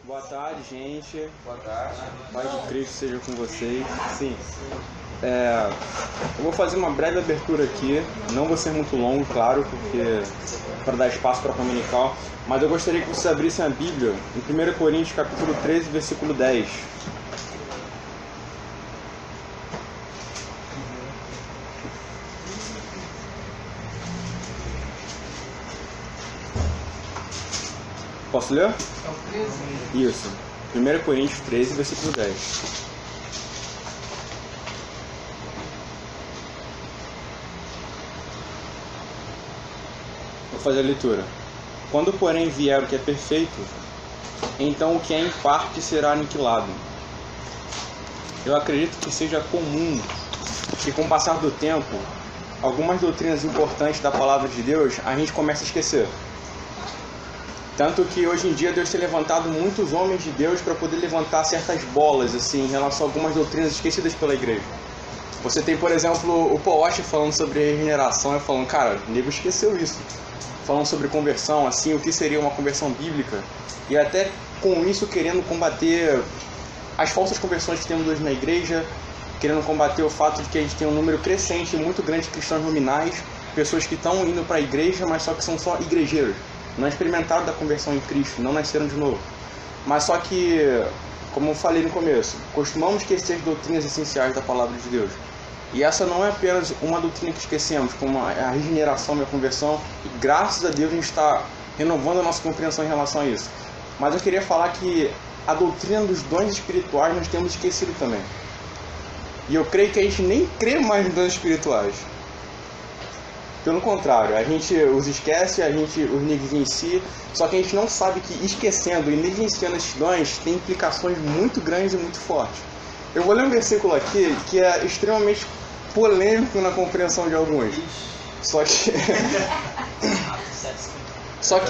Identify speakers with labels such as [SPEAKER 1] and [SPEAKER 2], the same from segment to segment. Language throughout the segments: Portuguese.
[SPEAKER 1] Boa tarde, gente.
[SPEAKER 2] Boa tarde.
[SPEAKER 1] Paz de Cristo seja com vocês. Sim. Eu vou fazer uma breve abertura aqui. Não vou ser muito longo, claro, porque para dar espaço para comunicar. Mas eu gostaria que vocês abrissem a Bíblia em 1 Coríntios, capítulo 13, versículo 10. Posso ler? Isso. 1 Coríntios 13, versículo 10. Vou fazer a leitura. Quando, porém, vier o que é perfeito, então o que é em parte será aniquilado. Eu acredito que seja comum que, com o passar do tempo, algumas doutrinas importantes da palavra de Deus a gente começa a esquecer. Tanto que hoje em dia Deus tem levantado muitos homens de Deus para poder levantar certas bolas assim, em relação a algumas doutrinas esquecidas pela igreja. Você tem, por exemplo, o Paul Washer falando sobre regeneração e falando, cara, o nego esqueceu isso. Falando sobre conversão, assim, o que seria uma conversão bíblica. E até com isso querendo combater as falsas conversões que temos hoje na igreja, querendo combater o fato de que a gente tem um número crescente, muito grande de cristãos nominais, pessoas que estão indo para a igreja, mas só que são só igrejeiros. Não experimentaram da conversão em Cristo, não nasceram de novo. Mas só que, como eu falei no começo, costumamos esquecer as doutrinas essenciais da palavra de Deus. E essa não é apenas uma doutrina que esquecemos, como a regeneração e a conversão. E graças a Deus a gente está renovando a nossa compreensão em relação a isso. Mas eu queria falar que a doutrina dos dons espirituais nós temos esquecido também. E eu creio que a gente nem crê mais nos dons espirituais. Pelo contrário, a gente os esquece, os negligencia, só que a gente não sabe que esquecendo e negligenciando esses dons tem implicações muito grandes e muito fortes. Eu vou ler um versículo aqui que é extremamente polêmico na compreensão de alguns. Só que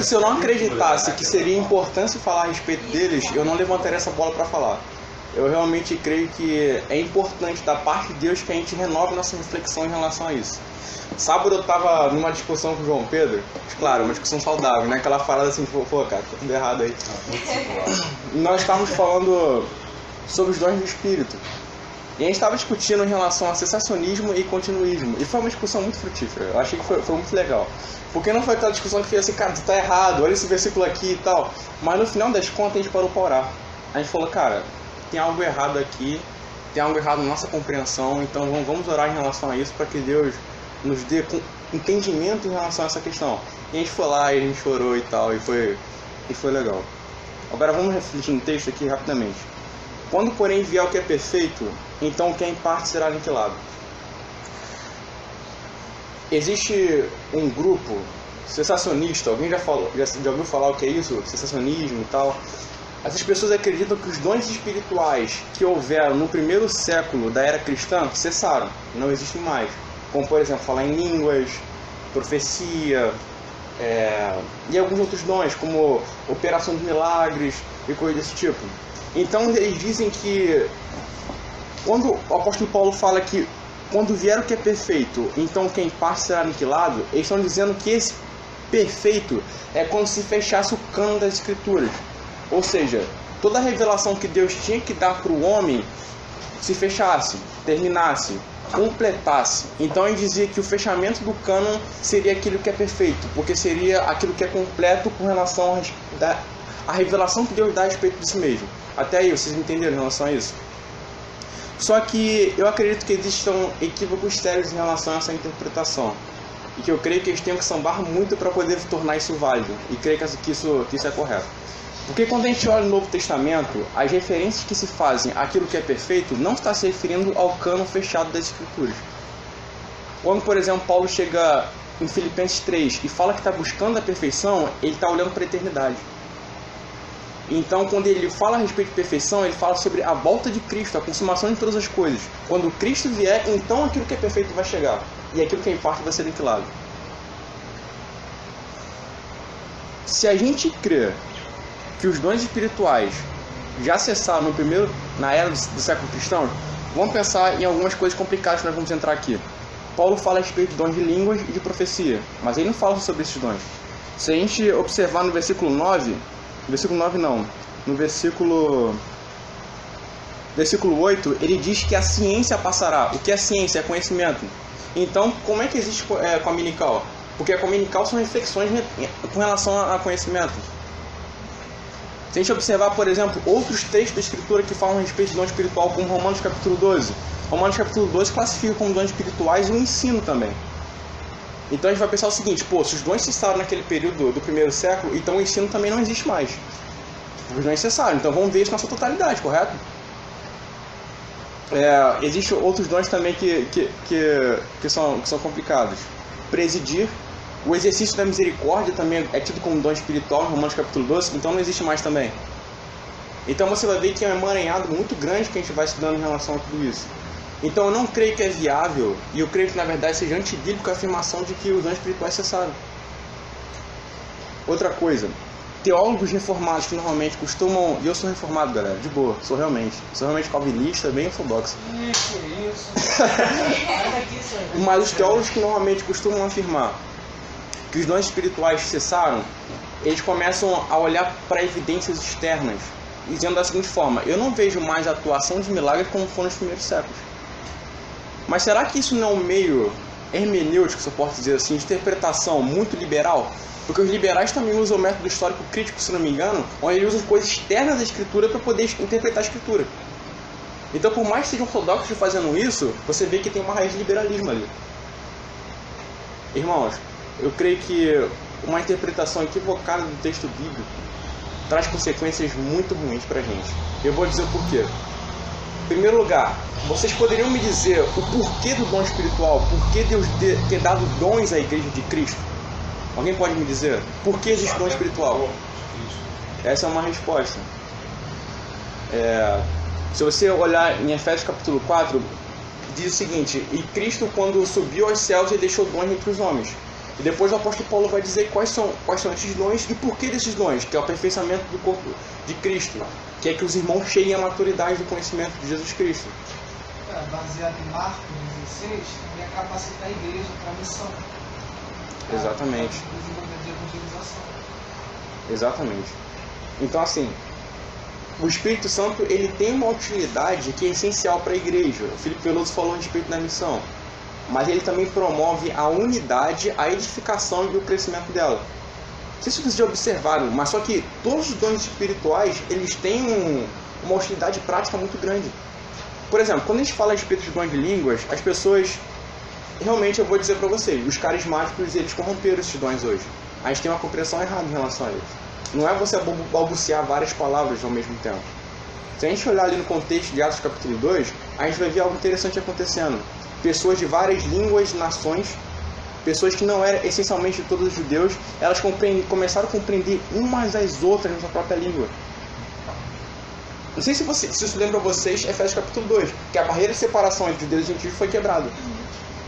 [SPEAKER 1] se eu não acreditasse que seria importante falar a respeito deles, eu não levantaria essa bola para falar. Eu realmente creio que é importante da parte de Deus que a gente renove nossa reflexão em relação a isso. Sábado eu tava numa discussão com o João Pedro, claro, uma discussão saudável, né? Aquela parada assim, pô, cara, tá tudo errado aí. E nós estávamos falando sobre os dons do Espírito. E a gente estava discutindo em relação a cessacionismo e continuismo. E foi uma discussão muito frutífera, eu achei que foi muito legal. Porque não foi aquela discussão que fez assim, cara, tu tá errado, olha esse versículo aqui e tal. Mas no final das contas a gente parou para orar. A gente falou, cara, tem algo errado aqui, tem algo errado na nossa compreensão, então vamos orar em relação a isso para que Deus nos dê entendimento em relação a essa questão. E a gente foi lá e a gente chorou e tal, e foi legal. Agora vamos refletir no texto aqui rapidamente. Quando, porém, vier o que é perfeito, então o que é em parte será aniquilado. Existe um grupo cessacionista, alguém já ouviu falar o que é isso? Cessacionismo e tal. Essas pessoas acreditam que os dons espirituais que houveram no primeiro século da era cristã cessaram, não existem mais. Como, por exemplo, falar em línguas, profecia, e alguns outros dons, como operação de milagres e coisas desse tipo. Então, eles dizem que, quando o apóstolo Paulo fala que, quando vier o que é perfeito, então quem parte será aniquilado, eles estão dizendo que esse perfeito é quando se fechasse o cano das Escrituras. Ou seja, toda a revelação que Deus tinha que dar para o homem se fechasse, terminasse, completasse. Então ele dizia que o fechamento do cânon seria aquilo que é perfeito, porque seria aquilo que é completo com relação à revelação que Deus dá a respeito de si mesmo. Até aí, vocês entenderam em relação a isso? Só que eu acredito que existam equívocos sérios em relação a essa interpretação. E que eu creio que eles tenham que sambar muito para poder tornar isso válido. E creio que isso é correto. Porque quando a gente olha no Novo Testamento, as referências que se fazem àquilo que é perfeito não está se referindo ao cano fechado das Escrituras. Quando, por exemplo, Paulo chega em Filipenses 3 e fala que está buscando a perfeição, ele está olhando para a eternidade. Então, quando ele fala a respeito de perfeição, ele fala sobre a volta de Cristo, a consumação de todas as coisas. Quando Cristo vier, então aquilo que é perfeito vai chegar. E aquilo que é em parte vai ser aniquilado. Se a gente crê que os dons espirituais já cessaram na era do século cristão, vamos pensar em algumas coisas complicadas que nós vamos entrar aqui. Paulo fala a respeito de dons de línguas e de profecia, mas ele não fala sobre esses dons. Se a gente observar no versículo 9 não, no versículo 8, ele diz que a ciência passará. O que é ciência? É conhecimento. Então, como é que existe cominical? Porque a cominical são reflexões com relação a conhecimento. Se a gente observar, por exemplo, outros textos da Escritura que falam a respeito de dom espiritual, como Romanos capítulo 12. Romanos capítulo 12 classifica como dons espirituais e o ensino também. Então a gente vai pensar o seguinte, se os dons cessaram naquele período do primeiro século, então o ensino também não existe mais. Os dons cessaram, então vamos ver isso na sua totalidade, correto? Existem outros dons também que são complicados. Presidir, o exercício da misericórdia também é tido como dom espiritual em Romanos capítulo 12, então não existe mais também. Então você vai ver que é um emaranhado muito grande que a gente vai estudando em relação a tudo isso. Então eu não creio que é viável, e eu creio que na verdade seja antibíblica a afirmação de que os dons espirituais cessaram. Outra coisa, teólogos reformados que normalmente costumam... E eu sou reformado, galera, de boa, sou realmente calvinista, bem ortodoxo.
[SPEAKER 2] Que isso?
[SPEAKER 1] Mas os teólogos que normalmente costumam afirmar que os dons espirituais cessaram, eles começam a olhar para evidências externas, dizendo da seguinte forma: eu não vejo mais a atuação de milagres como foi nos primeiros séculos. Mas será que isso não é um meio hermenêutico, se eu posso dizer assim, de interpretação muito liberal? Porque os liberais também usam o método histórico crítico, se não me engano, onde eles usam coisas externas da Escritura para poder interpretar a Escritura. Então, por mais que sejam ortodoxos fazendo isso, você vê que tem uma raiz de liberalismo ali. Irmãos, eu creio que uma interpretação equivocada do texto bíblico traz consequências muito ruins para a gente. Eu vou dizer o porquê. Em primeiro lugar, vocês poderiam me dizer o porquê do dom espiritual? Por que Deus ter dado dons à Igreja de Cristo? Alguém pode me dizer? Por que existe dom espiritual? Essa é uma resposta. Se você olhar em Efésios capítulo 4, diz o seguinte: e Cristo, quando subiu aos céus, ele deixou dons entre os homens. E depois o apóstolo Paulo vai dizer quais são esses dons e por que desses dons, que é o aperfeiçoamento do corpo de Cristo, que é que os irmãos cheguem à maturidade do conhecimento de Jesus Cristo.
[SPEAKER 2] Baseado em Marcos 16, também é capacitar a igreja para a missão.
[SPEAKER 1] Exatamente. Exatamente. Então, assim, o Espírito Santo ele tem uma utilidade que é essencial para a igreja. O Felipe Veloso falou a respeito da missão. Mas ele também promove a unidade, a edificação e o crescimento dela. Não sei se vocês já observaram, mas só que todos os dons espirituais, eles têm uma utilidade prática muito grande. Por exemplo, quando a gente fala a respeito de dons de línguas, as pessoas, realmente eu vou dizer para vocês, os carismáticos, eles corromperam esses dons hoje. A gente tem uma compreensão errada em relação a eles. Não é você balbuciar várias palavras ao mesmo tempo. Se a gente olhar ali no contexto de Atos capítulo 2, a gente vai ver algo interessante acontecendo. Pessoas de várias línguas, nações, pessoas que não eram essencialmente todos judeus, elas começaram a compreender umas às outras na sua própria língua. Não sei se isso lembra a vocês, Efésios capítulo 2, que a barreira de separação entre judeus e gentios foi quebrada.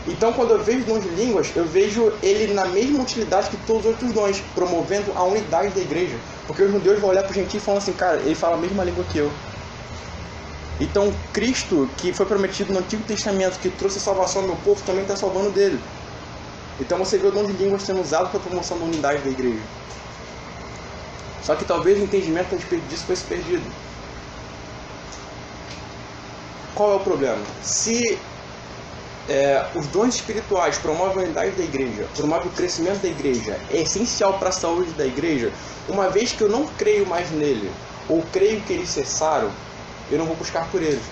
[SPEAKER 1] Então, quando eu vejo dons de línguas, eu vejo ele na mesma utilidade que todos os outros dons, promovendo a unidade da igreja. Porque os judeus vão olhar para o gentio e falam assim: cara, ele fala a mesma língua que eu. Então, Cristo, que foi prometido no Antigo Testamento, que trouxe a salvação ao meu povo, também está salvando dele. Então você vê o dom de línguas sendo usado para a promoção da unidade da igreja. Só que talvez o entendimento a respeito disso foi perdido. Qual é o problema? Se os dons espirituais promovem a unidade da igreja, promovem o crescimento da igreja, é essencial para a saúde da igreja, uma vez que eu não creio mais nele, ou creio que eles cessaram, eu não vou buscar por eles.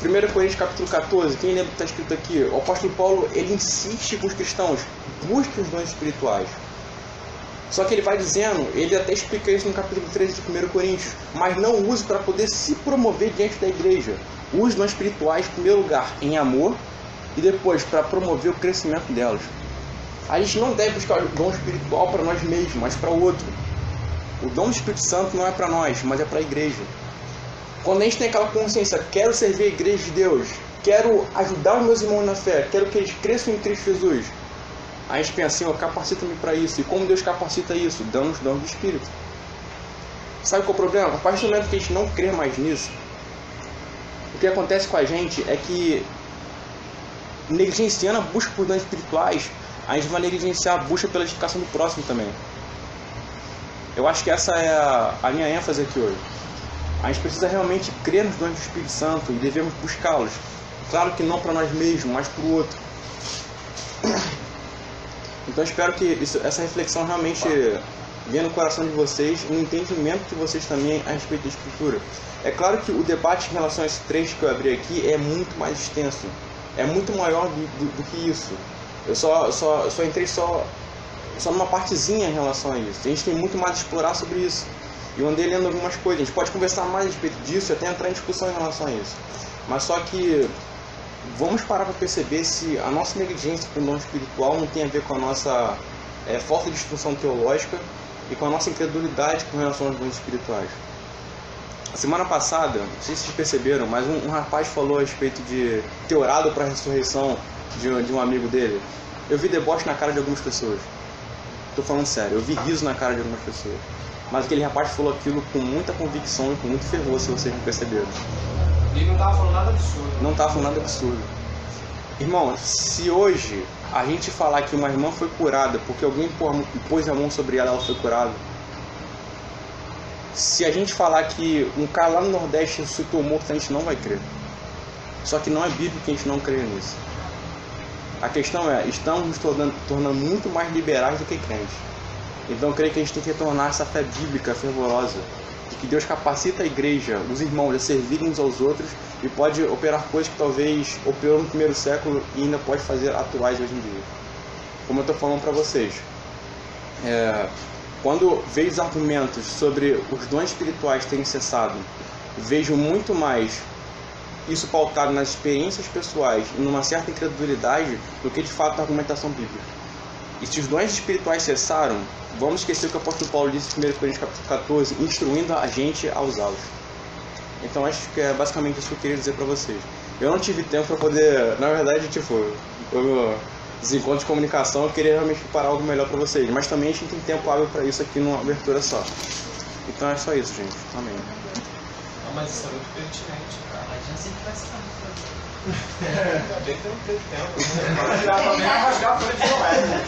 [SPEAKER 1] 1 Coríntios capítulo 14, quem lembra que está escrito aqui? O apóstolo Paulo, ele insiste com os cristãos: busque os dons espirituais. Só que ele vai dizendo, ele até explica isso no capítulo 13 de 1 Coríntios, mas não use para poder se promover diante da igreja. Use os dons espirituais, em primeiro lugar, em amor, e depois para promover o crescimento delas. A gente não deve buscar o dom espiritual para nós mesmos, mas para o outro. O dom do Espírito Santo não é para nós, mas é para a igreja. Quando a gente tem aquela consciência: quero servir a igreja de Deus, quero ajudar os meus irmãos na fé, quero que eles cresçam em Cristo Jesus, a gente pensa assim: capacita-me para isso. E como Deus capacita isso? Dando os dons do Espírito. Sabe qual é o problema? A partir do momento que a gente não crê mais nisso, o que acontece com a gente é que, negligenciando a busca por dons espirituais, a gente vai negligenciar a busca pela edificação do próximo também. Eu acho que essa é a minha ênfase aqui hoje. A gente precisa realmente crer nos dons do Espírito Santo e devemos buscá-los. Claro que não para nós mesmos, mas para o outro. Então eu espero que essa reflexão realmente venha no coração de vocês, no entendimento de vocês também a respeito da Escritura. É claro que o debate em relação a esse trecho que eu abri aqui é muito mais extenso, é muito maior do que isso. Eu só entrei só numa partezinha em relação a isso. A gente tem muito mais a explorar sobre isso. Eu andei lendo algumas coisas, a gente pode conversar mais a respeito disso e até entrar em discussão em relação a isso. Mas só que vamos parar para perceber se a nossa negligência com o dom espiritual não tem a ver com a nossa falta de instrução teológica e com a nossa incredulidade com relação aos dons espirituais. A semana passada, não sei se vocês perceberam, mas um rapaz falou a respeito de ter orado para a ressurreição de um amigo dele. Eu vi deboche na cara de algumas pessoas. Estou falando sério, eu vi riso na cara de algumas pessoas. Mas aquele rapaz falou aquilo com muita convicção e com muito fervor, se vocês não perceberam.
[SPEAKER 2] Ele não estava falando nada absurdo.
[SPEAKER 1] Não estava falando nada absurdo. Irmão, se hoje a gente falar que uma irmã foi curada porque alguém pôs a mão sobre ela, ela foi curada. Se a gente falar que um cara lá no Nordeste ressuscitou morto, a gente não vai crer. Só que não é bíblico que a gente não crê nisso. A questão é, estamos nos tornando muito mais liberais do que crentes. Então eu creio que a gente tem que retornar essa fé bíblica fervorosa, de que Deus capacita a igreja, os irmãos, a servirem uns aos outros e pode operar coisas que talvez operou no primeiro século e ainda pode fazer atuais hoje em dia. Como eu estou falando para vocês, quando vejo os argumentos sobre os dons espirituais terem cessado, vejo muito mais isso pautado nas experiências pessoais e numa certa incredulidade do que de fato a argumentação bíblica. E se os dons espirituais cessaram, vamos esquecer o que o apóstolo Paulo disse em 1 Coríntios capítulo 14, instruindo a gente a usá-los. Então acho que é basicamente isso que eu queria dizer para vocês. Eu não tive tempo para poder, na verdade, os encontros de comunicação, eu queria realmente preparar algo melhor para vocês, mas também a gente tem tempo hábil para isso aqui numa abertura só. Então é só isso, gente. Amém.
[SPEAKER 3] Não, mas isso é muito pertinente, cara.
[SPEAKER 2] A gente sempre vai se
[SPEAKER 3] Ainda bem que eu não teve tempo. Já também vai rasgar a folha de Noé.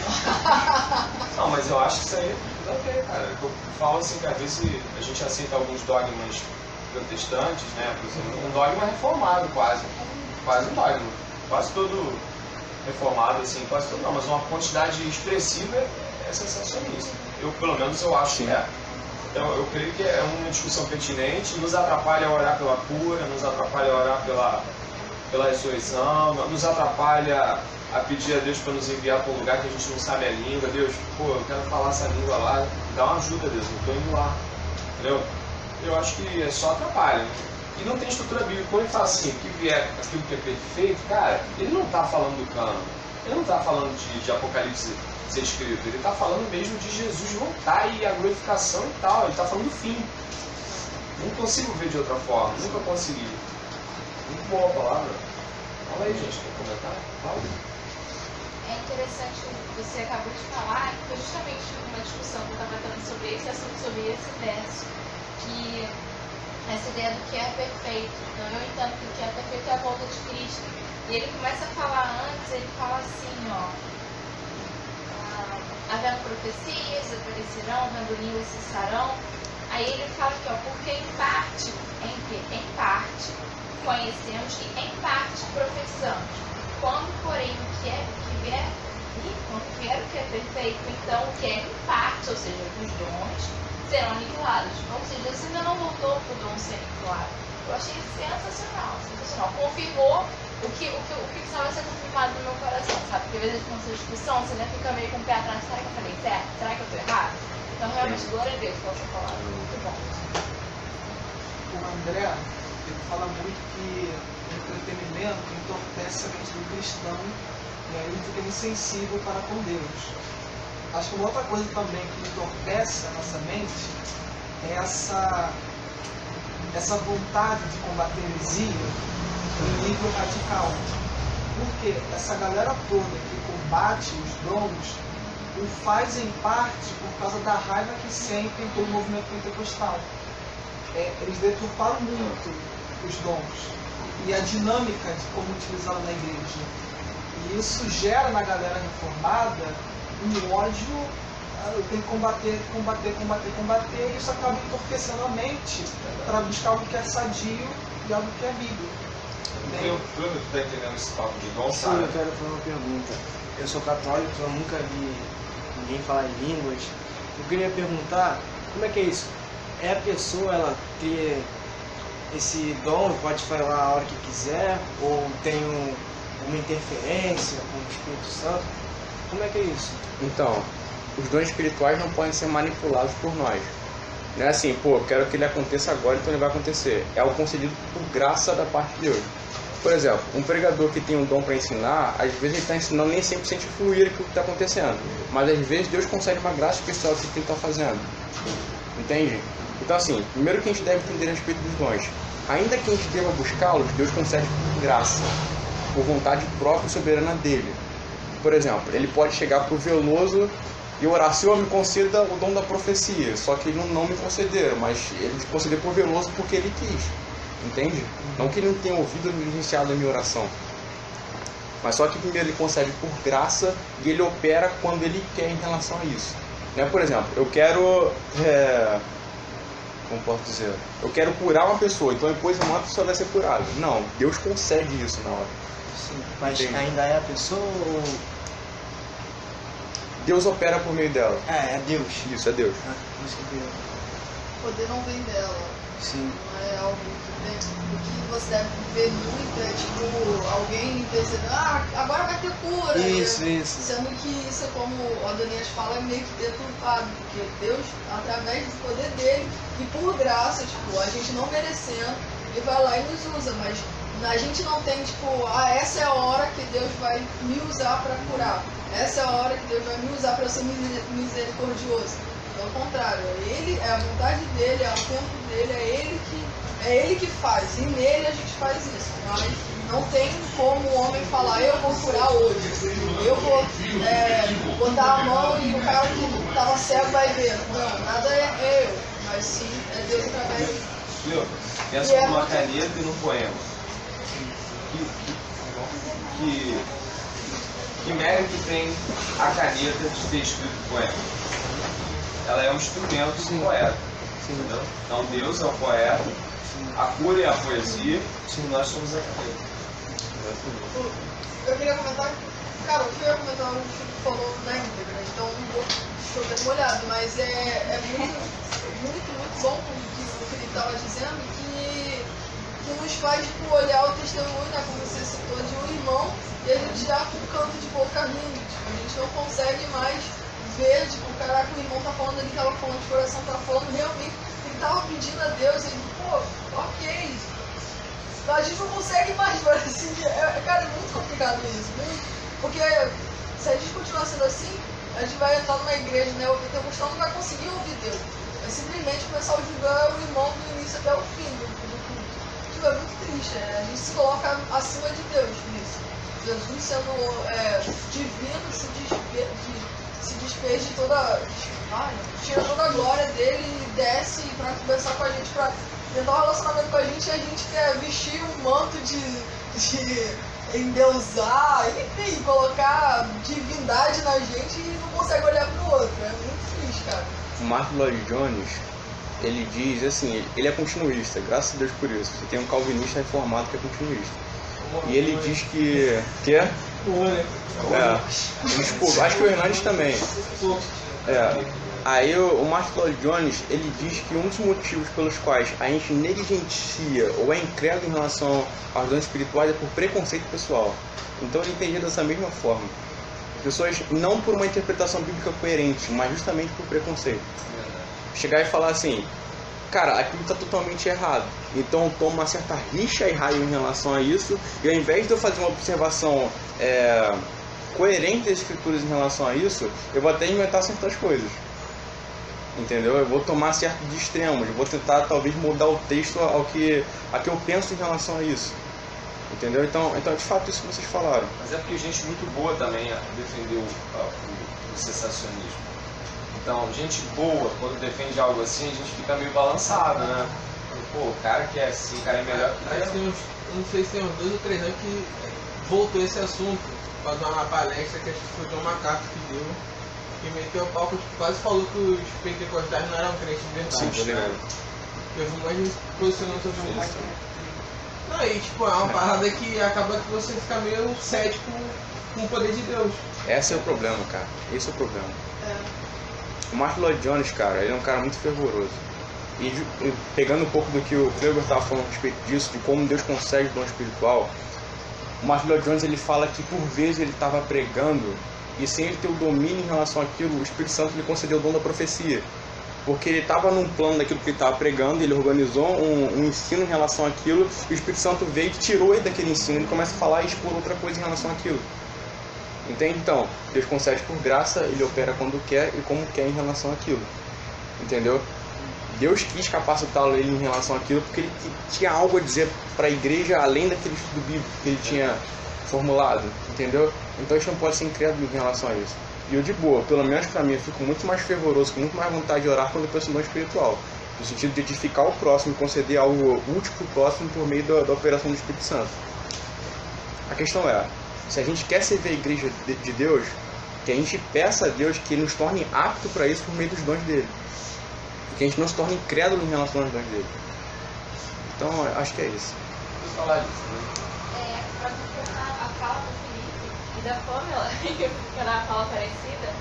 [SPEAKER 3] Não, mas eu acho que isso aí tudo a ver, cara. Eu falo assim que às vezes a gente aceita alguns dogmas protestantes, né? Por exemplo, um dogma reformado quase um dogma. Quase todo reformado, assim, quase todo não, mas uma quantidade expressiva é sensacionalista. Eu, pelo menos, eu acho que é. Então, eu creio que é uma discussão pertinente, nos atrapalha a orar pela cura, nos atrapalha a orar pela ressurreição, nos atrapalha a pedir a Deus para nos enviar para um lugar que a gente não sabe a língua. Deus, pô, eu quero falar essa língua lá, dá uma ajuda, Deus, eu estou indo lá, entendeu? Eu acho que só atrapalha. E não tem estrutura bíblica. Quando ele fala assim, que vier aquilo que é perfeito, cara, ele não está falando do cano, ele não está falando de Apocalipse ser escrito, ele está falando mesmo de Jesus voltar e a glorificação e tal, ele está falando do fim. Não consigo ver de outra forma, nunca consegui. Muito boa a palavra. Fala aí, gente, quer comentar? Fala.
[SPEAKER 4] É interessante o que você acabou de falar, que foi justamente uma discussão que eu estava tendo sobre esse assunto, sobre esse verso, que essa ideia do que é perfeito. Então eu entendo que o que é perfeito é a volta de Cristo. E ele começa a falar antes, ele fala assim, ó, havendo profecias, aparecerão, havendo línguas cessarão. Aí ele fala aqui, ó, porque em parte conhecemos e em parte professamos. Quando, porém, o que vier o que é perfeito, então o que é em parte, ou seja, os dons, serão aniquilados. Ou seja, Deus ainda não voltou para o dom ser aniquilado. Eu achei sensacional. Confirmou o que precisava ser confirmado no meu coração, sabe? Porque às vezes com essa discussão, você ainda fica meio com o pé atrás. Será que eu falei certo? Será que eu estou errado? Então, realmente, glória a Deus pela sua palavra. Muito bom.
[SPEAKER 2] O André, ele fala muito que o entretenimento entorpece a mente do cristão e aí ele fica insensível para com Deus. Acho que uma outra coisa também que entorpece a nossa mente é essa vontade de combater a heresia em nível radical. Porque essa galera toda que combate os dons o faz em parte por causa da raiva que sentem pelo movimento pentecostal. Eles deturparam muito os dons e a dinâmica de como utilizá-lo na igreja. E isso gera na galera reformada um ódio Eu tenho que combater, e isso acaba entorpecendo a mente para buscar algo que é sadio e algo que é bíblico.
[SPEAKER 3] Eu tá entendendo esse papo de dom,
[SPEAKER 5] Sim,
[SPEAKER 3] sabe?
[SPEAKER 5] eu quero fazer uma pergunta. Eu sou católico, eu nunca vi ninguém falar em línguas. Eu queria perguntar, como é que é isso? É a pessoa, ela ter esse dom, pode falar a hora que quiser, ou tem uma interferência com o Espírito Santo? Como é que é isso?
[SPEAKER 1] Então, os dons espirituais não podem ser manipulados por nós. Não é assim, pô, eu quero que ele aconteça agora, então ele vai acontecer. É algo concedido por graça da parte de Deus. Por exemplo, um pregador que tem um dom para ensinar, às vezes ele está ensinando nem sempre sente fluir aquilo que está acontecendo. Mas às vezes Deus concede uma graça especial que ele está fazendo. Entende? Então assim, primeiro que a gente deve entender a respeito dos dons. Ainda que a gente deva buscá-los, Deus concede por graça, por vontade própria e soberana dele. Por exemplo, ele pode chegar para o Veloso e orar: Senhor, me conceda o dom da profecia. Só que ele não me concederam, mas ele me concedeu por Veloso porque ele quis. Entende? Não que ele não tenha ouvido iniciado a minha oração. Mas só que primeiro ele concede por graça e ele opera quando ele quer em relação a isso. Né? Por exemplo, eu quero... como posso dizer? Eu quero curar uma pessoa, então depois uma pessoa vai ser curada. Não, Deus concede isso na hora.
[SPEAKER 5] Sim, mas
[SPEAKER 1] Entendi.
[SPEAKER 5] ainda é a pessoa ou...
[SPEAKER 1] Deus opera por meio dela.
[SPEAKER 5] É Deus.
[SPEAKER 1] Isso, é Deus.
[SPEAKER 5] Por isso que eu queria...
[SPEAKER 6] O poder não vem dela.
[SPEAKER 5] Sim.
[SPEAKER 6] Não é algo que vem. O que você deve ver muito é tipo alguém pensando, agora vai ter cura.
[SPEAKER 5] Isso.
[SPEAKER 6] Sendo que isso, como o Adonias fala, é meio que deturpado, porque Deus, através do poder dele e por graça, tipo, a gente não merecendo, ele vai lá e nos usa, mas a gente não tem, tipo, essa é a hora que Deus vai me usar para curar, essa é a hora que Deus vai me usar para ser misericordioso. Pelo contrário, é a vontade dele, é o tempo dele, é ele que faz, e nele a gente faz isso. Mas não tem como o homem falar, eu vou curar hoje, eu vou botar a mão e o cara que estava cego vai ver. Não, nada é eu, mas sim é Deus através de...
[SPEAKER 3] Viu? Pensa numa caneta e num poema. Que mérito tem a caneta de ter escrito o poema? Ela é um instrumento do poeta. Entendeu? Então Deus é o poeta, a cura é a poesia, e nós somos a caneta.
[SPEAKER 6] Eu queria comentar, cara, o que eu ia comentar, o Chico falou na íntegra, então não vou chover molhado, mas é muito bom o que ele estava dizendo, que nos faz tipo, olhar o testemunho, né, como você citou, de um irmão, e a gente já com um canto de boca rindo, tipo, a gente não consegue mais ver, tipo, caraca, o irmão tá falando ali, tava falando de coração, tá falando realmente, ele tava pedindo a Deus, ele, pô, ok, a gente não consegue mais, mas assim, cara, é muito complicado isso, muito, porque se a gente continuar sendo assim, a gente vai entrar numa igreja, né, o pentecostal não vai conseguir ouvir Deus, vai simplesmente começar a julgar o irmão do início até o fim do culto. Tipo, é muito triste, né? A gente se coloca acima de Deus nisso. Jesus sendo divino, se despede de toda, tira toda a glória dele e desce pra conversar com a gente, pra tentar um relacionamento com a gente, e a gente quer vestir um manto de endeusar, enfim, colocar divindade na gente e não consegue olhar pro outro. É muito triste, cara.
[SPEAKER 1] O Martin Lloyd Jones, ele diz assim, ele é continuista, graças a Deus por isso. Você tem um calvinista reformado que é continuista. E ele diz que é? Acho que o Hernandes também. Aí o Martin Lloyd Jones, ele diz que um dos motivos pelos quais a gente negligencia ou é incrédulo em relação aos dons espirituais é por preconceito pessoal. Então ele entendia dessa mesma forma. Pessoas não por uma interpretação bíblica coerente, mas justamente por preconceito. Chegar e falar assim, cara, aquilo está totalmente errado. Então eu tomo uma certa rixa e raiva em relação a isso, e ao invés de eu fazer uma observação coerente das escrituras em relação a isso, eu vou até inventar certas coisas. Entendeu? Eu vou tomar certo de extremos, eu vou tentar talvez mudar o texto ao que eu penso em relação a isso. Entendeu? Então de fato isso que vocês falaram.
[SPEAKER 3] Mas é porque gente muito boa também defendeu o cessacionismo. Então, gente boa, quando defende algo assim, a gente fica meio balançado, né? Pô, o cara que é assim, o cara é melhor que
[SPEAKER 7] eu. Não sei se tem uns 2 ou 3 anos que voltou esse assunto. Fazer uma palestra que acho que foi de uma carta que deu. que meteu o pau, que quase falou que os pentecostais não eram crentes de verdade.
[SPEAKER 1] Sim, tô ligado.
[SPEAKER 7] Eu vi mais se posicionando sobre isso. Não, e tipo, é uma parada que acaba que você fica meio cético com o poder de Deus.
[SPEAKER 1] Esse é o problema, cara. Esse é o problema.
[SPEAKER 6] É.
[SPEAKER 1] O Martin Lloyd Jones, cara, ele é um cara muito fervoroso. E pegando um pouco do que o Kleber estava falando a respeito disso, de como Deus concede o dom espiritual, o Martin Lloyd Jones ele fala que por vezes ele estava pregando e sem ele ter o domínio em relação àquilo, o Espírito Santo lhe concedeu o dom da profecia. Porque ele estava num plano daquilo que ele estava pregando, ele organizou um ensino em relação àquilo, e o Espírito Santo veio e tirou ele daquele ensino, ele começa a falar e expor outra coisa em relação àquilo. Entende? Então, Deus concede por graça, ele opera quando quer e como quer em relação àquilo. Entendeu? Deus quis capacitá-lo ele em relação àquilo porque ele tinha algo a dizer para a igreja além daquele estudo bíblico que ele tinha formulado, entendeu? Então a gente não pode ser incrédulo em relação a isso. E eu de boa, pelo menos para mim, eu fico muito mais fervoroso, com muito mais vontade de orar quando eu penso no dom espiritual, no sentido de edificar o próximo e conceder algo útil para o próximo por meio da operação do Espírito Santo. A questão é, se a gente quer servir a igreja de Deus, que a gente peça a Deus que nos torne apto para isso por meio dos dons dele. Que a gente não se torne incrédulo em relação aos dons dele. Então, acho que é isso.
[SPEAKER 3] Vou falar disso, né?
[SPEAKER 4] Para completar a fala do Felipe e da Pamela, que era uma fala parecida,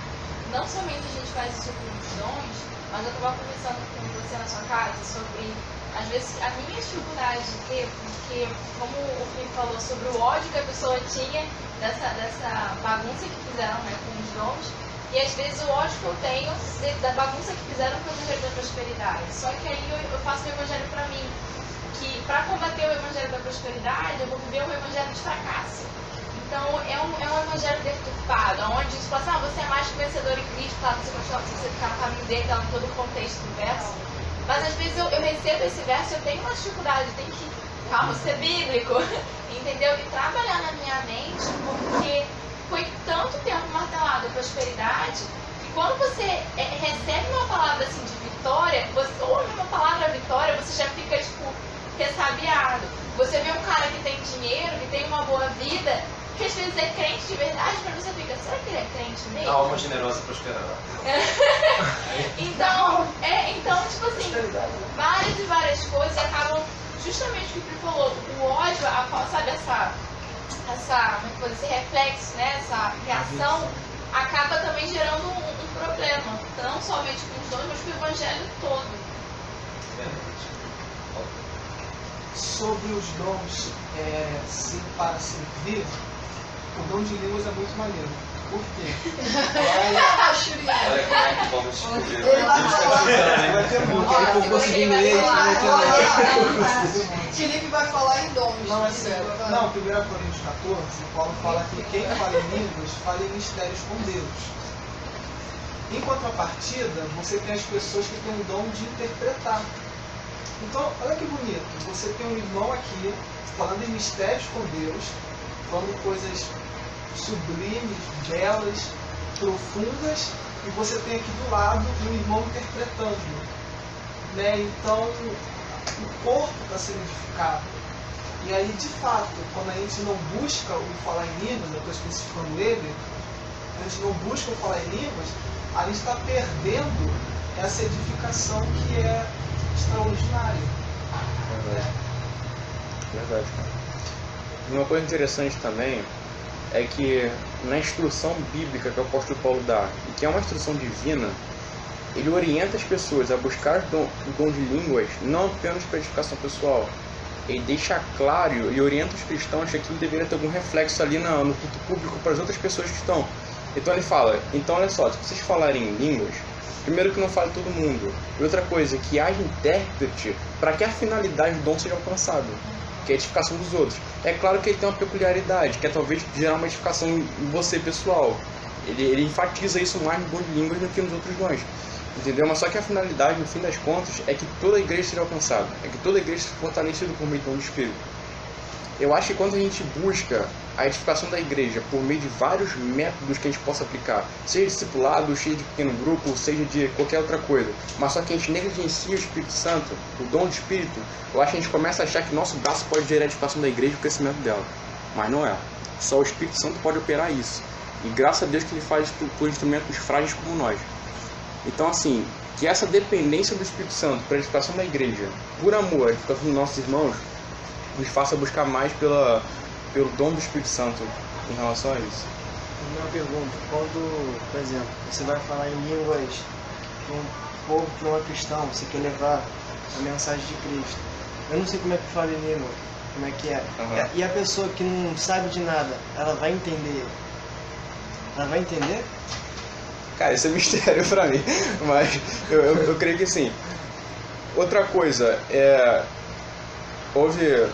[SPEAKER 4] não somente a gente faz isso com os dons, mas eu estava conversando com você na sua casa sobre, às vezes, a minha dificuldade de ter, porque, como o Felipe falou sobre o ódio que a pessoa tinha dessa bagunça que fizeram, né, com os dons, e às vezes o ódio que eu tenho da bagunça que fizeram com o Evangelho da Prosperidade. Só que aí eu faço o Evangelho para mim, que para combater o Evangelho da Prosperidade, eu vou viver o Evangelho de fracasso. Então é um Evangelho deturpado, onde se fala assim, você é mais que vencedor em Cristo, claro, se você ficar no caminho dele, tá em todo o contexto do verso. Mas às vezes eu recebo esse verso e eu tenho uma dificuldade, eu tenho que, calma, ser bíblico, entendeu? E trabalhar na minha mente, porque foi tanto tempo martelado a prosperidade, que quando você recebe uma palavra assim de vitória, ou uma palavra vitória, você já fica tipo ressabiado. Você vê um cara que tem dinheiro, que tem uma boa vida, que às vezes é crente de verdade, mas você fica, será que ele é crente mesmo?
[SPEAKER 3] A alma generosa prosperará.
[SPEAKER 4] Então, tipo assim, várias e várias coisas acabam, justamente o que ele falou, o ódio, sabe, esse reflexo, né, essa reação, acaba também gerando um problema, não somente com os dons, mas com o Evangelho todo.
[SPEAKER 2] Sobre os dons para servir, o dom de línguas é muito maneiro. Por quê?
[SPEAKER 3] Olha como é que vamos descobrir.
[SPEAKER 6] Ele vai falar.
[SPEAKER 2] Vai ter muito.
[SPEAKER 5] Ele ficou conseguindo ler,
[SPEAKER 6] Felipe vai falar em dons.
[SPEAKER 2] Não, é sério. Não, 1 Coríntios 14, Paulo fala que quem fala em línguas, fala em mistérios com Deus. Em contrapartida, você tem as pessoas que têm o dom de interpretar. Então, olha que bonito. Você tem um irmão aqui, falando em mistérios com Deus, falando coisas sublimes, belas, profundas, e você tem aqui do lado um irmão interpretando. Né? Então, o corpo está sendo edificado. E aí, de fato, quando a gente não busca o falar em línguas, eu estou especificando ele, a gente não busca o falar em línguas, a gente está perdendo essa edificação que é extraordinária.
[SPEAKER 1] Verdade, cara. E uma coisa interessante também é que na instrução bíblica que o apóstolo Paulo dá, e que é uma instrução divina, ele orienta as pessoas a buscar o dom de línguas não apenas para edificação pessoal. Ele deixa claro e orienta os cristãos que aquilo deveria ter algum reflexo ali no culto público para as outras pessoas que estão. Então ele fala, então olha só, se vocês falarem em línguas, primeiro que não fale todo mundo, e outra coisa, que haja intérprete para que a finalidade do dom seja alcançada, que é a edificação dos outros. É claro que ele tem uma peculiaridade, que é talvez gerar uma edificação em você pessoal. Ele enfatiza isso mais no dom de línguas do que nos outros dons. Entendeu? Mas só que a finalidade, no fim das contas, é que toda a igreja seja alcançada, é que toda a igreja seja fortalecida por meio do dom do Espírito. Eu acho que quando a gente busca a edificação da igreja por meio de vários métodos que a gente possa aplicar, seja discipulado, seja de pequeno grupo, seja de qualquer outra coisa, mas só que a gente negligencia o Espírito Santo, o dom do Espírito, eu acho que a gente começa a achar que nosso braço pode gerar a edificação da igreja e o crescimento dela. Mas não é. Só o Espírito Santo pode operar isso. E graças a Deus que ele faz por instrumentos frágeis como nós. Então, assim, que essa dependência do Espírito Santo para a edificação da igreja, por amor à edificação dos nossos irmãos, nos faça buscar mais pelo dom do Espírito Santo em relação a isso.
[SPEAKER 5] Uma pergunta, quando, por exemplo, você vai falar em línguas para um povo que não é cristão, você quer levar a mensagem de Cristo. Eu não sei como é que fala em língua, como é que é.
[SPEAKER 1] Uhum.
[SPEAKER 5] E a pessoa que não sabe de nada, ela vai entender? Ela vai entender?
[SPEAKER 1] Cara, isso é mistério pra mim, mas eu creio que sim. Outra coisa, houve...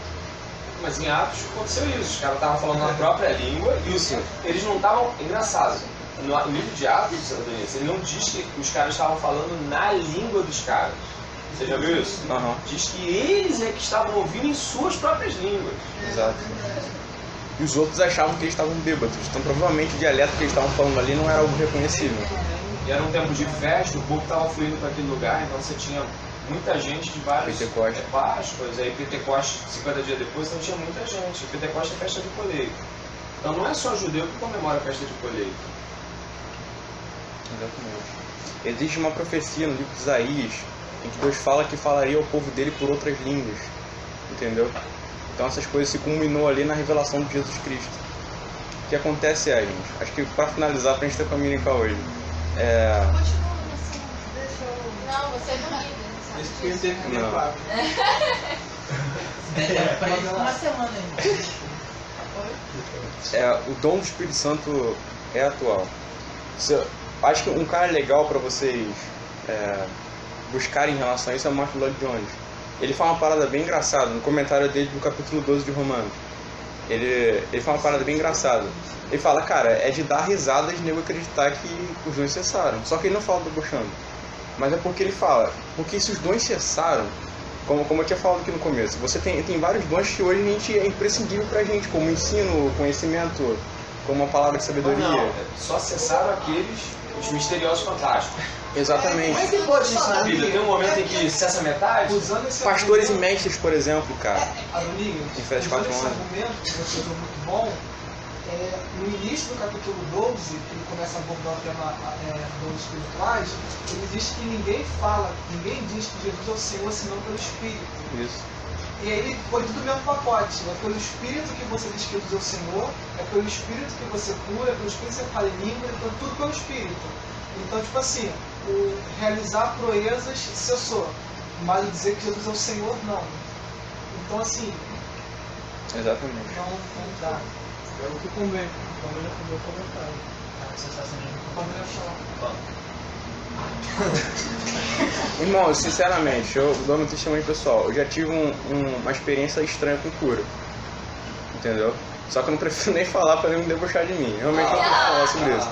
[SPEAKER 3] Mas em Atos aconteceu isso, os caras estavam falando na própria língua e eles não estavam... Engraçado, no livro de Atos, ele não diz que os caras estavam falando na língua dos caras. Você já viu isso?
[SPEAKER 1] Uhum.
[SPEAKER 3] Diz que eles é que estavam ouvindo em suas próprias línguas.
[SPEAKER 1] Exato. E os outros achavam que eles estavam bêbados, então provavelmente o dialeto que eles estavam falando ali não era algo reconhecível.
[SPEAKER 3] E era um tempo de festa, o povo estava fluindo para aquele lugar, então você tinha muita gente de vários
[SPEAKER 1] Pentecoste.
[SPEAKER 3] Páscoas, aí Pentecoste 50 dias depois, então tinha muita gente. Pentecoste é festa de colheita. Então não é só judeu que comemora a festa de colheita.
[SPEAKER 1] Exatamente. Existe uma profecia no livro de Isaías em que Deus fala que falaria ao povo dele por outras línguas, entendeu? Então essas coisas se culminou ali na revelação de Jesus Cristo. O que acontece gente, acho que para finalizar, pra gente ter família hoje,
[SPEAKER 4] Não, você não liga.
[SPEAKER 2] Esse que ele teve que
[SPEAKER 1] Não.
[SPEAKER 2] levar.
[SPEAKER 7] Uma semana ainda.
[SPEAKER 1] o dom do Espírito Santo é atual. Acho que um cara legal para vocês buscarem em relação a isso é o Martin Lloyd Jones. Ele fala uma parada bem engraçada no comentário dele do capítulo 12 de Romanos. Ele fala uma parada bem engraçada. Ele fala, cara, é de dar risada de nego acreditar que os dons cessaram. Só que ele não fala debochando. Mas é porque ele fala, porque se os dons cessaram, como eu tinha falado aqui no começo, você tem vários dons que hoje a gente é imprescindível pra gente, como ensino, conhecimento, como uma palavra de sabedoria.
[SPEAKER 3] Não, só cessaram os misteriosos fantásticos.
[SPEAKER 1] Exatamente.
[SPEAKER 2] Mas que pode ensinar
[SPEAKER 3] Na Bíblia tem um momento em que cessa metade.
[SPEAKER 2] Usando esse
[SPEAKER 1] Pastores e
[SPEAKER 2] argumento,
[SPEAKER 1] mestres, por exemplo, cara.
[SPEAKER 2] Amigos,
[SPEAKER 1] Em Efésios 4:11.
[SPEAKER 2] esse argumento que você usou muito bom, no início do capítulo 12, que ele começa a abordar o tema dons espirituais, ele diz que ninguém diz que Jesus é o Senhor senão pelo Espírito.
[SPEAKER 1] Isso.
[SPEAKER 2] E aí ele põe tudo no mesmo pacote. É pelo Espírito que você diz que Jesus é o Senhor, é pelo Espírito que você cura, é pelo Espírito que você fala em língua, então tudo pelo Espírito. Então, tipo assim, o realizar proezas cessou, mas o dizer que Jesus é o Senhor, não. Então, assim,
[SPEAKER 1] Exatamente.
[SPEAKER 2] não dá.
[SPEAKER 7] É o que convém. Convém no meu comentário.
[SPEAKER 1] Irmão, sinceramente, eu dou meu testemunho pessoal. Eu já tive uma experiência estranha com cura. Entendeu? Só que eu não prefiro nem falar pra ele não debochar de mim. Realmente eu não posso falar sobre isso.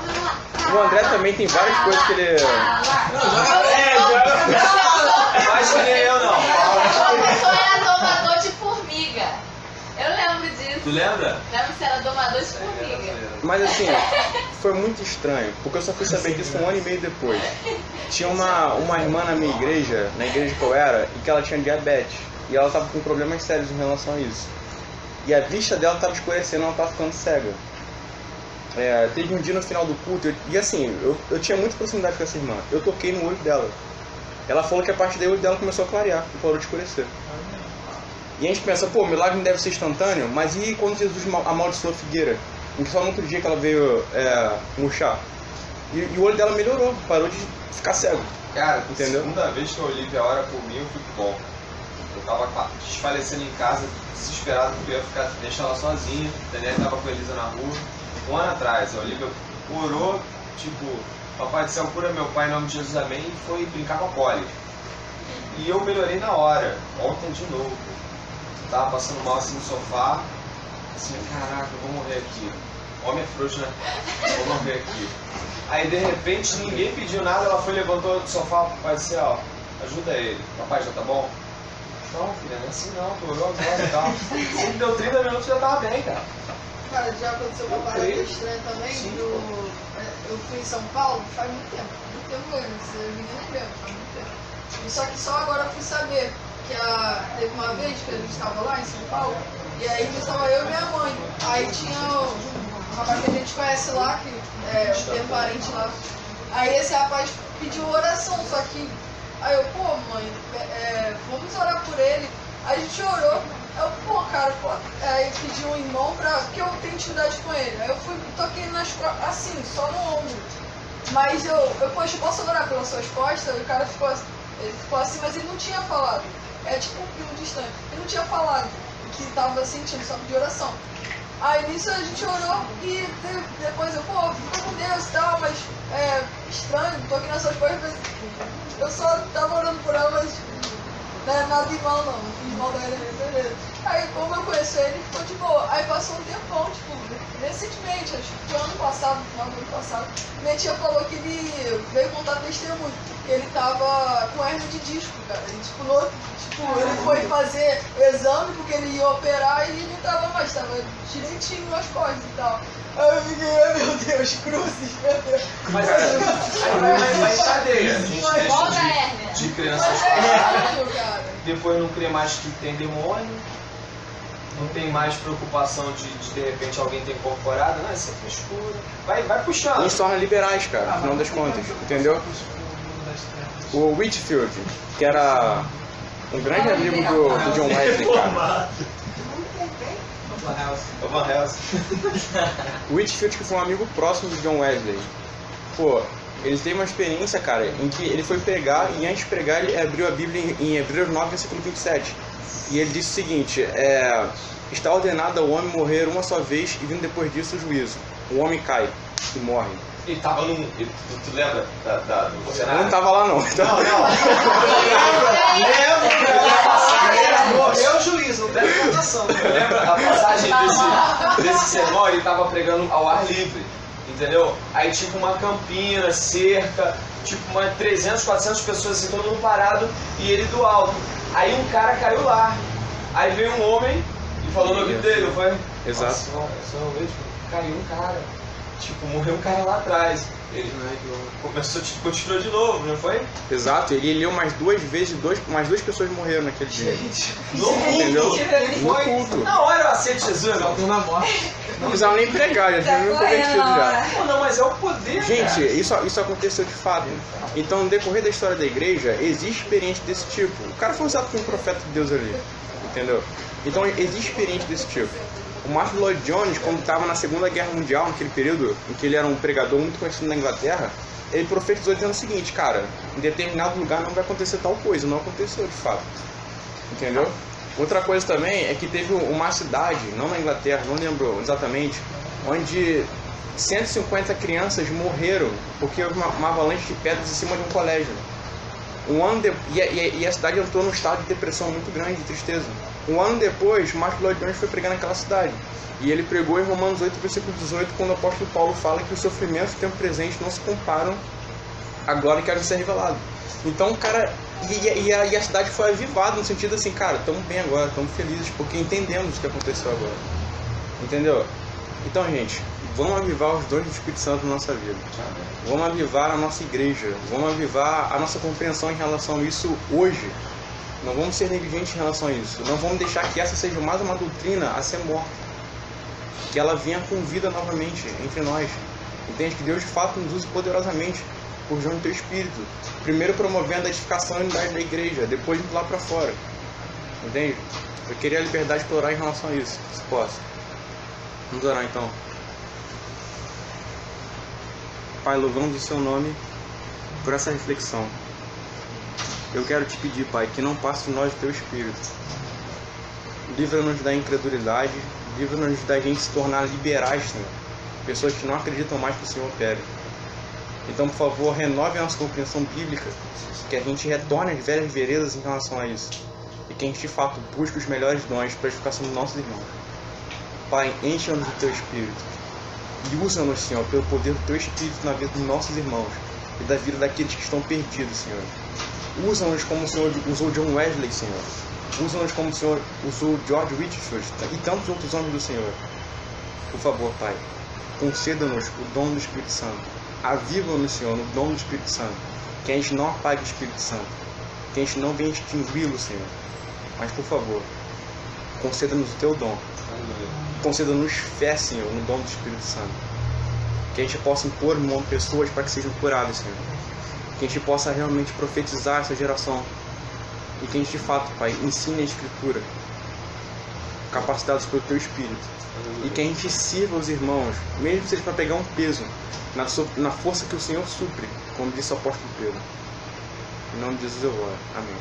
[SPEAKER 1] O André também tem várias coisas que ele...
[SPEAKER 3] Mas que nem eu não.
[SPEAKER 4] Só era domador de formiga. Eu lembro disso.
[SPEAKER 3] Tu lembra?
[SPEAKER 4] Lembro que você era domador de formiga.
[SPEAKER 1] Mas assim, foi muito estranho, porque eu só fui saber disso 1 ano e meio depois. Tinha uma irmã na minha igreja, na igreja que eu era, e que ela tinha diabetes. E ela estava com problemas sérios em relação a isso. E a vista dela estava escurecendo, ela estava ficando cega. Teve um dia no final do culto, e assim, eu tinha muita proximidade com essa irmã. Eu toquei no olho dela. Ela falou que a partir daí o olho dela começou a clarear e parou de escurecer. E a gente pensa, pô, o milagre não deve ser instantâneo, mas e quando Jesus amaldiçoou a figueira? Em que só no outro dia que ela veio murchar? E o olho dela melhorou, parou de ficar cego.
[SPEAKER 3] Cara,
[SPEAKER 1] Entendeu?
[SPEAKER 3] segunda vez que a Olivia ora por mim, eu fico bom. Eu tava desfalecendo em casa, desesperado porque eu ia deixar ela sozinha. A Daniela tava com a Elisa na rua. 1 ano atrás, a Olivia orou, tipo, Papai do Céu, cura meu pai em nome de Jesus, amém, e foi brincar com a Polly. E eu melhorei na hora, ontem de novo. Eu tava passando mal assim no sofá, assim, caraca, eu vou morrer aqui. Homem é frouxo, né? Vou morrer aqui. Aí de repente ninguém pediu nada, ela foi, levantou do sofá, Papai do Céu, ajuda ele. Papai, já tá bom? Não, filha, não é assim não, tu orou agora e tal. Se deu 30 minutos, já tava bem, cara.
[SPEAKER 6] Cara, já aconteceu uma parada estranha também.
[SPEAKER 3] Sim,
[SPEAKER 6] Eu fui em São Paulo faz muito tempo mesmo, você nem lembra, faz muito tempo. E só que só agora eu fui saber que teve uma vez que a gente estava lá em São Paulo, e aí estava eu e minha mãe. Aí tinha um rapaz que a gente conhece lá, que tem parente lá. Aí esse rapaz pediu oração, só que aí eu, pô, mãe, vamos orar por ele. Aí a gente orou. Eu, pô, cara, aí pedi um irmão porque eu tenho intimidade com ele. Aí eu fui, toquei nas costas, assim, só no ombro. Mas poxa, posso orar pelas suas costas? E o cara ficou assim, mas ele não tinha falado. É tipo um primo distante. Ele não tinha falado o que tava sentindo, só pediu oração. Aí nisso a gente orou e depois eu, pô, fica com Deus e tal, mas estranho, toquei nas suas costas, mas eu só tava orando por ela, mas não é nada de mal não fiz mal da beleza. Aí como eu conheço ele, ficou de boa. Aí passou um tempão, tipo, recentemente, acho que foi ano passado, no final do ano passado, minha tia falou que ele veio contar testemunho, que ele tava com hernia de disco, cara. E, ele foi fazer exame porque ele ia operar e não tava mais, tava direitinho nas costas e tal. Aí eu fiquei, meu Deus, cruzes, meu Deus.
[SPEAKER 3] Mas aí cadeia. A gente
[SPEAKER 4] Volta
[SPEAKER 3] deixa
[SPEAKER 4] a hérnia.
[SPEAKER 3] de criança.
[SPEAKER 6] Mas errado, cara.
[SPEAKER 3] Depois não crê mais que tem demônio. Não tem mais preocupação de repente alguém ter incorporado. Não, isso é frescura. Vai puxando.
[SPEAKER 1] Nos torna liberais, cara, no final das contas, entendeu? O Whitfield, que era um grande amigo do John Wesley, cara.
[SPEAKER 3] O Van Helsing.
[SPEAKER 1] O Whitfield, que foi um amigo próximo do John Wesley. Pô, ele teve uma experiência, cara, em que ele foi pregar e antes de pregar ele abriu a Bíblia em Hebreus 9, versículo 27. E ele disse o seguinte, está ordenado ao homem morrer uma só vez e vindo depois disso o juízo. O homem cai e morre.
[SPEAKER 3] Ele tava num... Tu lembra do
[SPEAKER 1] Eu
[SPEAKER 3] cenário?
[SPEAKER 1] não tava lá não.
[SPEAKER 3] Lembra?
[SPEAKER 2] Morreu o juiz, não deve votação.
[SPEAKER 3] Lembra a passagem desse sermão? Ele tava pregando ao ar livre, entendeu? Aí tipo uma campina, cerca, tipo uma 300, 400 pessoas assim, todo mundo parado e ele do alto. Aí um cara caiu lá. Aí veio um homem e falou no ouvido dele, não foi?
[SPEAKER 1] Exato.
[SPEAKER 3] Nossa, caiu um cara. Tipo, morreu um cara lá atrás. Ele começou, tipo, continuou de novo, não foi?
[SPEAKER 1] Exato, ele leu mais duas vezes, mais duas pessoas morreram naquele dia.
[SPEAKER 3] No
[SPEAKER 1] Entendeu?
[SPEAKER 3] culto.
[SPEAKER 1] No culto.
[SPEAKER 3] Na hora eu aceito Jesus, não.
[SPEAKER 7] Na morte.
[SPEAKER 1] Não precisava nem pregar, já tinha me convertido já.
[SPEAKER 3] Pô, não, mas é o poder,
[SPEAKER 1] Gente,
[SPEAKER 3] cara.
[SPEAKER 1] isso aconteceu de fato. Então, no decorrer da história da igreja, existe experiência desse tipo. O cara foi usado como profeta de Deus ali, entendeu? Então, existe experiência desse tipo. O Martin Lloyd Jones, quando estava na Segunda Guerra Mundial, naquele período, em que ele era um pregador muito conhecido na Inglaterra, ele profetizou dizendo o seguinte, cara, em determinado lugar não vai acontecer tal coisa, não aconteceu de fato. Entendeu? Outra coisa também é que teve uma cidade, não na Inglaterra, não lembro exatamente, onde 150 crianças morreram porque houve uma avalanche de pedras em cima de um colégio. E a cidade entrou num estado de depressão muito grande, de tristeza. Um ano depois, Martin Lloyd Jones foi pregar naquela cidade. E ele pregou em Romanos 8, versículo 18, quando o apóstolo Paulo fala que os sofrimentos do tempo presente não se comparam à glória que há de ser revelada. Então, cara, e a cidade foi avivada no sentido assim, cara, estamos bem agora, estamos felizes, porque entendemos o que aconteceu agora. Entendeu? Então, gente, vamos avivar os dons do Espírito Santo na nossa vida. Vamos avivar a nossa igreja. Vamos avivar a nossa compreensão em relação a isso hoje. Não vamos ser negligentes em relação a isso. Não vamos deixar que essa seja mais uma doutrina a ser morta. Que ela venha com vida novamente entre nós. Entende? Que Deus de fato nos use poderosamente por junto do teu Espírito. Primeiro promovendo a edificação e a unidade da igreja. Depois indo lá para fora. Entende? Eu queria a liberdade para orar em relação a isso. Se posso. Vamos orar então. Pai, louvamos o seu nome por essa reflexão. Eu quero te pedir, Pai, que não passe de nós o teu Espírito. Livra-nos da incredulidade, livra-nos da gente se tornar liberais, Senhor. Pessoas que não acreditam mais que o Senhor opere. Então, por favor, renove a nossa compreensão bíblica, que a gente retorne às velhas veredas em relação a isso. E que a gente, de fato, busque os melhores dons para a edificação dos nossos irmãos. Pai, enche-nos do teu Espírito. E usa-nos, Senhor, pelo poder do teu Espírito na vida dos nossos irmãos e da vida daqueles que estão perdidos, Senhor. Usa-nos como o Senhor usou John Wesley, Senhor. Usa-nos como o Senhor usou George Whitefield e tantos outros homens do Senhor. Por favor, Pai, conceda-nos o dom do Espírito Santo. Aviva-nos, Senhor, no dom do Espírito Santo. Que a gente não apague o Espírito Santo. Que a gente não venha extingui-lo, Senhor. Mas, por favor, conceda-nos o teu dom. conceda-nos fé, Senhor, no dom do Espírito Santo. Que a gente possa impor em mão de pessoas para que sejam curadas, Senhor. Que a gente possa realmente profetizar essa geração. E que a gente, de fato, Pai, ensine a Escritura, capacitados pelo Teu Espírito. E que a gente sirva os irmãos, mesmo que seja para pegar um peso, na força que o Senhor supre, como disse o apóstolo Pedro. Em nome de Jesus eu oro. Amém.